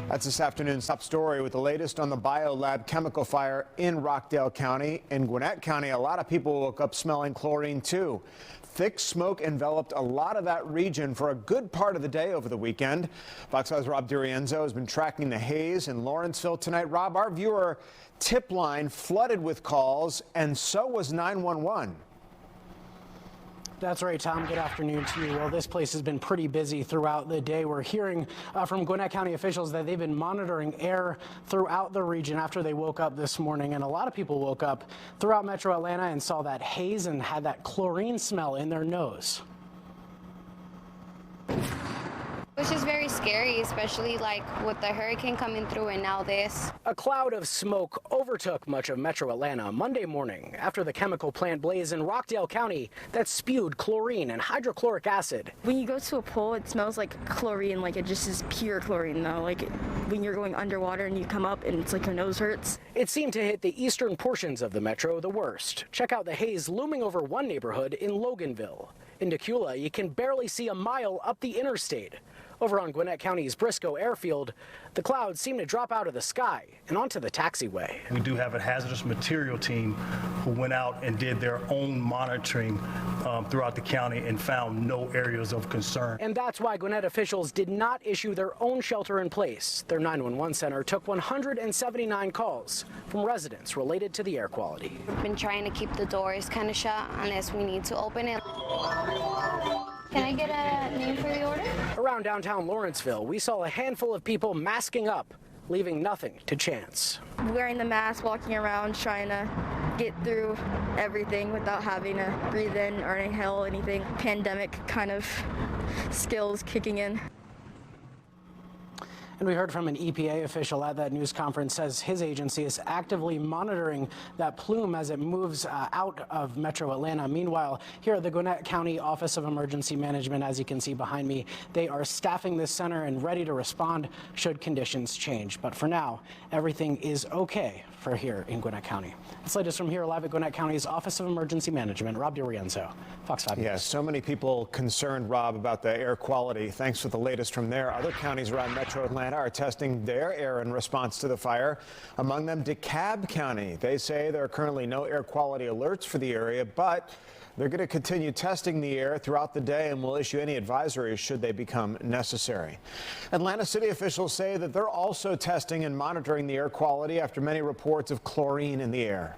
That's this afternoon's top story with the latest on the BioLab chemical fire in Rockdale County. In Gwinnett County, a lot of people woke up smelling chlorine too. Thick smoke enveloped a lot of that region for a good part of the day over the weekend. Fox 5's Rob DiRienzo has been tracking the haze in Lawrenceville tonight. Rob, our viewer tip line flooded with calls, and so was 911. That's right, Tom. Good afternoon to you. Well, this place has been pretty busy throughout the day. We're hearing from Gwinnett County officials that they've been monitoring air throughout the region after they woke up this morning. And a lot of people woke up throughout Metro Atlanta and saw that haze and had that chlorine smell in their nose. It's just very scary, especially like with the hurricane coming through and now this. A cloud of smoke overtook much of Metro Atlanta Monday morning after the chemical plant blaze in Rockdale County that spewed chlorine and hydrochloric acid. When you go to a pool, it smells like chlorine, like it just is pure chlorine though. Like when you're going underwater and you come up and it's like your nose hurts. It seemed to hit the eastern portions of the metro the worst. Check out the haze looming over one neighborhood in Loganville. In Decula, you can barely see a mile up the interstate. Over on Gwinnett County's Briscoe Airfield, the clouds seem to drop out of the sky and onto the taxiway. We do have a hazardous material team who went out and did their own monitoring throughout the county and found no areas of concern. And that's why Gwinnett officials did not issue their own shelter in place. Their 911 center took 179 calls from residents related to the air quality. We've been trying to keep the doors kind of shut unless we need to open it. Can I get a name for the order? Around downtown Lawrenceville, we saw a handful of people masking up, leaving nothing to chance. Wearing the mask, walking around, trying to get through everything without having to breathe in or inhale anything. Pandemic kind of skills kicking in. And we heard from an EPA official at that news conference, says his agency is actively monitoring that plume as it moves out of Metro Atlanta. Meanwhile, here at the Gwinnett County Office of Emergency Management, as you can see behind me, they are staffing this center and ready to respond should conditions change. But for now, everything is okay for here in Gwinnett County. It's latest from here live at Gwinnett County's Office of Emergency Management. Rob DiRienzo, Fox 5 News. Yes, so many people concerned, Rob, about the air quality. Thanks for the latest from there. Other counties around Metro Atlanta are testing their air in response to the fire. Among them, DeKalb County. They say there are currently no air quality alerts for the area, but they're going to continue testing the air throughout the day and will issue any advisories should they become necessary. Atlanta city officials say that they're also testing and monitoring the air quality after many reports of chlorine in the air.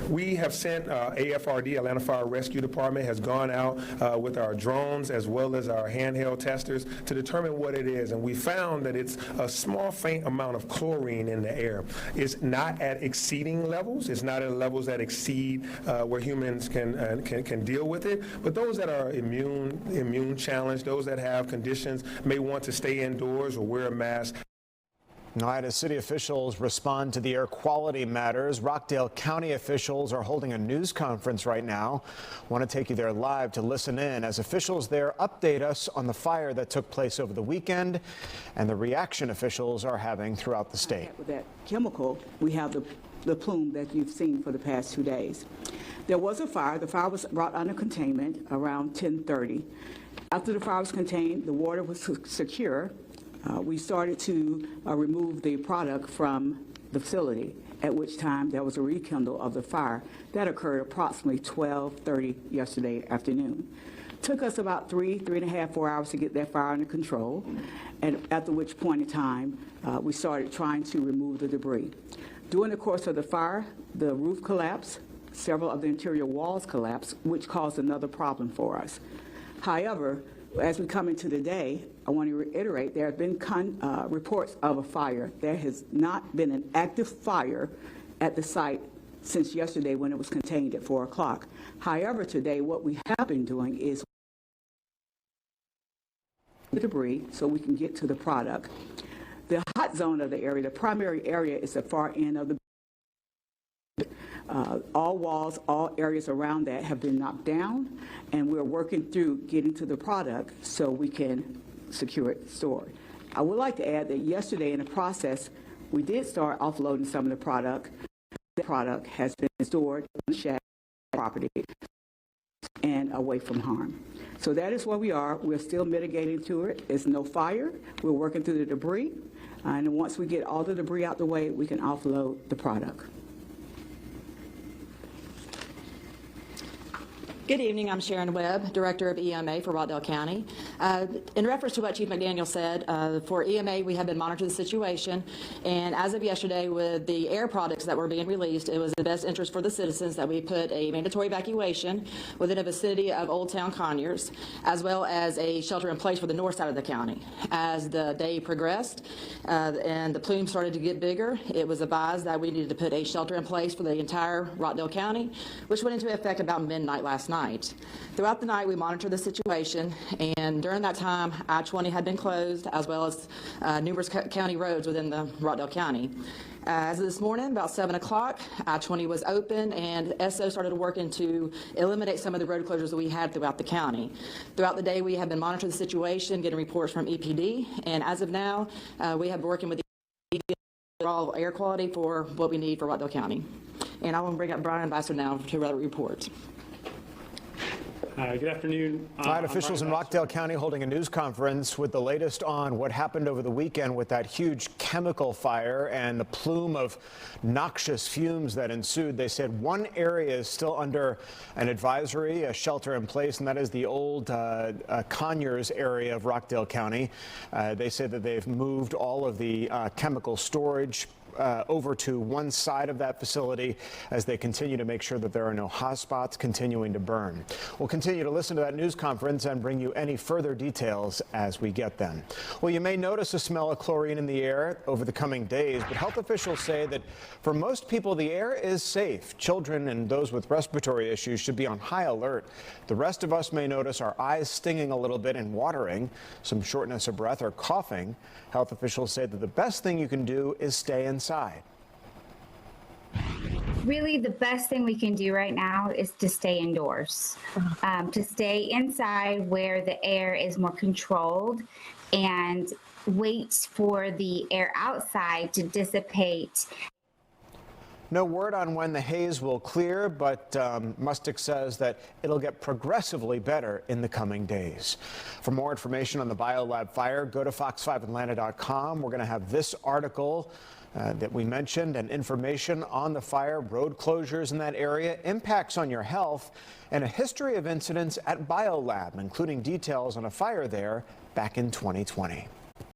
We have sent AFRD, Atlanta Fire Rescue Department, has gone out with our drones as well as our handheld testers to determine what it is. And we found that it's a small, faint amount of chlorine in the air. It's not at exceeding levels. It's not at levels that exceed where humans can deal with it. But those that are immune challenged, those that have conditions may want to stay indoors or wear a mask. All right, as city officials respond to the air quality matters, Rockdale County officials are holding a news conference right now. I want to take you there live to listen in as officials there update us on the fire that took place over the weekend and the reaction officials are having throughout the state. With that chemical, we have the plume that you've seen for the past 2 days. There was a fire. The fire was brought under containment around 10:30. After the fire was contained, the water was secure. We started to remove the product from the facility, at which time there was a rekindle of the fire. That occurred approximately 12:30 yesterday afternoon. Took us about 3.5, 4 hours to get that fire under control, and after which point in time, we started trying to remove the debris. During the course of the fire, the roof collapsed, several of the interior walls collapsed, which caused another problem for us. However, as we come into the day, I want to reiterate there have been reports of a fire. There has not been an active fire at the site since yesterday when it was contained at 4 o'clock. However, today what we have been doing is the debris so we can get to the product. The hot zone of the area, the primary area, is the far end of the all walls, all areas around that have been knocked down, and we're working through getting to the product so we can secure it, store it. I would like to add that yesterday in the process, we did start offloading some of the product. The product has been stored on the shack property and away from harm. So that is where we are. We're still mitigating to it. There's no fire. We're working through the debris. And once we get all the debris out the way, we can offload the product. Good evening. I'm Sharon Webb, Director of EMA for Rockdale County. In reference to what Chief McDaniel said, for EMA, we have been monitoring the situation, and as of yesterday, with the air products that were being released, it was in the best interest for the citizens that we put a mandatory evacuation within a vicinity of Old Town Conyers, as well as a shelter in place for the north side of the county. As the day progressed and the plume started to get bigger, it was advised that we needed to put a shelter in place for the entire Rockdale County, which went into effect about midnight last night. Throughout the night, we monitored the situation, and during that time, I-20 had been closed, as well as numerous county roads within the Rockdale County. As of this morning, about 7 o'clock, I-20 was open, and SO started working to eliminate some of the road closures that we had throughout the county. Throughout the day, we have been monitoring the situation, getting reports from EPD, and as of now, we have been working with the overall air quality for what we need for Rockdale County. And I want to bring up Brian Ambassador now to read a report. Good afternoon. All right, officials in Rockdale County holding a news conference with the latest on what happened over the weekend with that huge chemical fire and the plume of noxious fumes that ensued. They said one area is still under an advisory, a shelter in place, and that is the old Conyers area of Rockdale County. They said that they've moved all of the chemical storage over to one side of that facility as they continue to make sure that there are no hot spots continuing to burn. We'll continue to listen to that news conference and bring you any further details as we get them. Well, you may notice a smell of chlorine in the air over the coming days, but health officials say that for most people, the air is safe. Children and those with respiratory issues should be on high alert. The rest of us may notice our eyes stinging a little bit and watering, some shortness of breath or coughing. Health officials say that the best thing you can do is stay inside. Really, the best thing we can do right now is to stay indoors, to stay inside where the air is more controlled and wait for the air outside to dissipate. No word on when the haze will clear, but Mustick says that it'll get progressively better in the coming days. For more information on the BioLab fire, go to fox5atlanta.com. We're going to have this article that we mentioned and information on the fire, road closures in that area, impacts on your health, and a history of incidents at BioLab, including details on a fire there back in 2020.